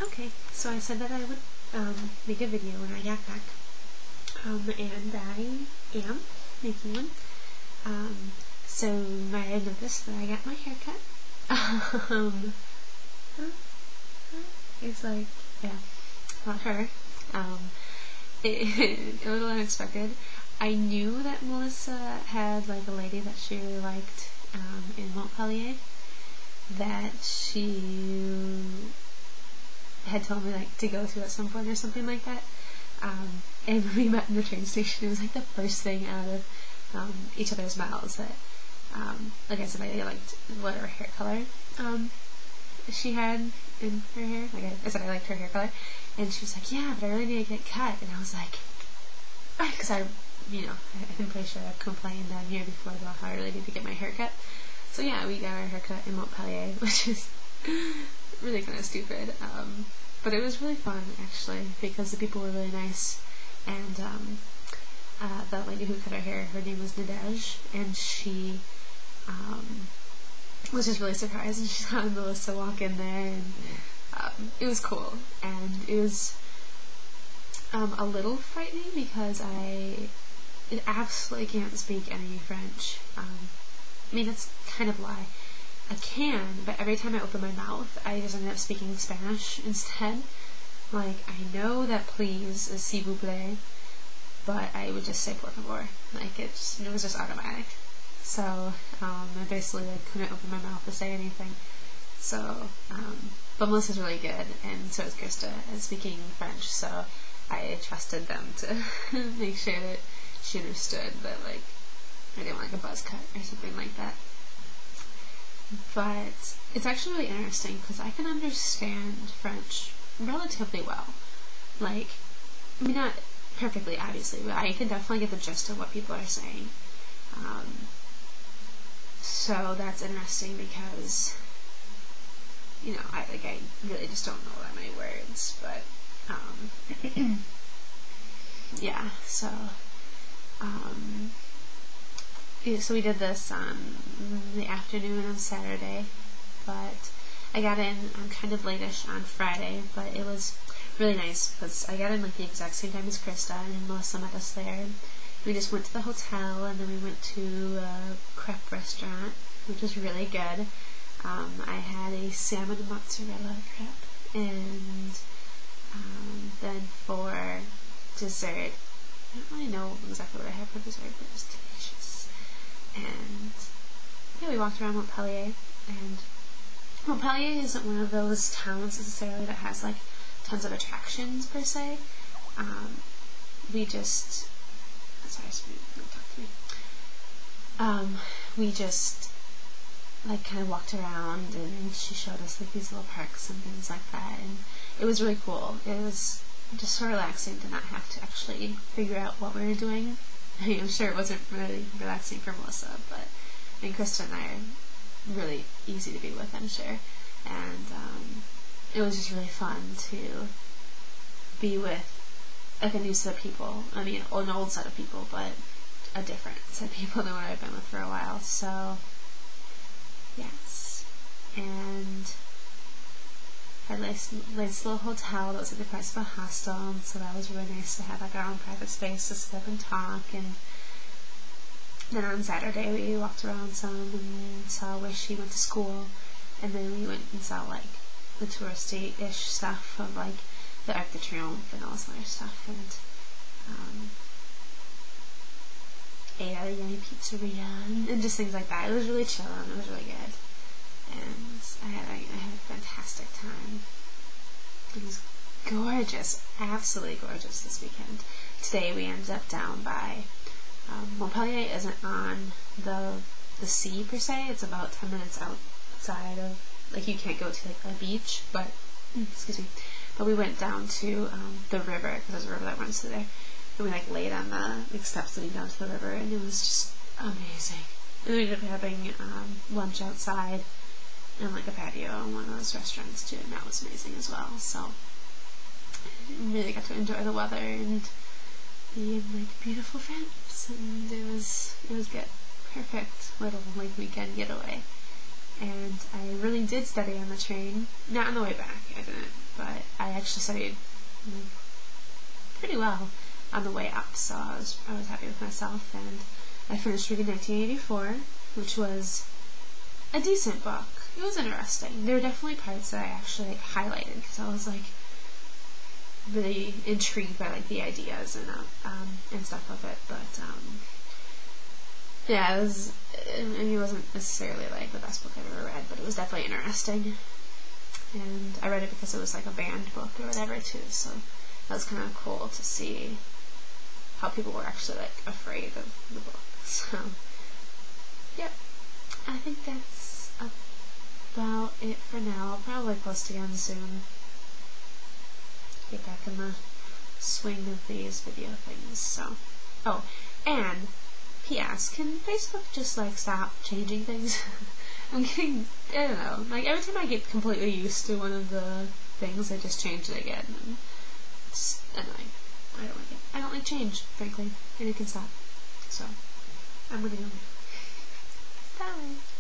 Okay, so I said that I would make a video when I got back, and I am making one. So I noticed that I got my hair cut. It's like, yeah, not her. A little unexpected. I knew that Melissa had like a lady that she really liked in Montpellier, that she had told me like to go to at some point or something like that. And when we met in the train station, it was like the first thing out of each other's mouths that, like I said, I liked whatever hair color she had in her hair. Like I said, I liked her hair color, and she was like, "Yeah, but I really need to get cut." And I was like, because I'm pretty sure I've complained on here before about how I really need to get my hair cut. So yeah, we got our haircut in Montpellier, which is really kind of stupid. But it was really fun, actually, because the people were really nice. And the lady who cut our hair, her name was Nadej, and she was just really surprised, and she saw Melissa walk in there, and it was cool. And it was a little frightening because I absolutely can't speak any French. I mean, it's kind of a lie. I can, but every time I open my mouth, I just end up speaking Spanish instead. Like, I know that please is s'il vous plaît, but I would just say por favor. Like, it was just automatic. So, I basically couldn't open my mouth to say anything. So, but Melissa's really good, and so is Krista at speaking French, so I trusted them to make sure that she understood that, like, I didn't want like a buzz cut or something like that. But it's actually really interesting because I can understand French relatively well. Like, I mean, not perfectly, obviously, but I can definitely get the gist of what people are saying. So that's interesting because, I really just don't know that many words, but, yeah, so we did this on the afternoon on Saturday, but I got in kind of late-ish on Friday, but it was really nice because I got in like the exact same time as Krista, and Melissa met us there. We just went to the hotel, and then we went to a crepe restaurant, which was really good. I had a salmon mozzarella crepe, and then for dessert, I don't really know exactly what I had for dessert, but it was delicious. And yeah, we walked around Montpellier, and Montpellier isn't one of those towns necessarily that has like tons of attractions per se. We just like kind of walked around, and she showed us like these little parks and things like that, and it was really cool. It was just so relaxing to not have to actually figure out what we were doing. I'm sure it wasn't really relaxing for Melissa, but Krista and I are really easy to be with, I'm sure. And it was just really fun to be with like a new set of people. I mean, an old set of people, but a different set of people than what I've been with for a while. So, yes. And had a nice little hotel that was at the price of a hostel, and so that was really nice to have like our own private space to sit up and talk. And then on Saturday we walked around some and saw where she went to school, and then we went and saw like the touristy-ish stuff of like the Arc de Triomphe and all this other stuff, and ate at a yummy pizzeria and just things like that. It was really chill, and it was really good, and I had a fantastic time. It was gorgeous, absolutely gorgeous this weekend. Today we ended up down by Montpellier isn't on the sea per se. It's about 10 minutes outside of, like, you can't go to like a beach, but but we went down to the river, because there's a river that runs through there, and we like laid on the steps leading down to the river, and it was just amazing. And then we ended up having lunch outside and like a patio in one of those restaurants too, and that was amazing as well. So really got to enjoy the weather and be in like beautiful France, and it was good. Perfect little like weekend getaway. And I really did study on the train. Not on the way back, I didn't. but I actually studied pretty well on the way up, so I was happy with myself, and I finished reading 1984, which was a decent book. It was interesting. There were definitely parts that I actually highlighted because I was really intrigued by the ideas and stuff of it. But yeah, it was. I mean, it wasn't necessarily the best book I've ever read, but it was definitely interesting. And I read it because it was a banned book or whatever too, so that was kind of cool to see how people were actually afraid of the book. So yep, I think that's about it for now. I'll probably post again soon. Get back in the swing of these video things. So, oh, and P.S. Can Facebook just stop changing things? I'm getting, I don't know, every time I get completely used to one of the things, I just change it again, and it's annoying. I don't like it. I don't like change, frankly, and it can stop. So, I'm gonna go. Bye!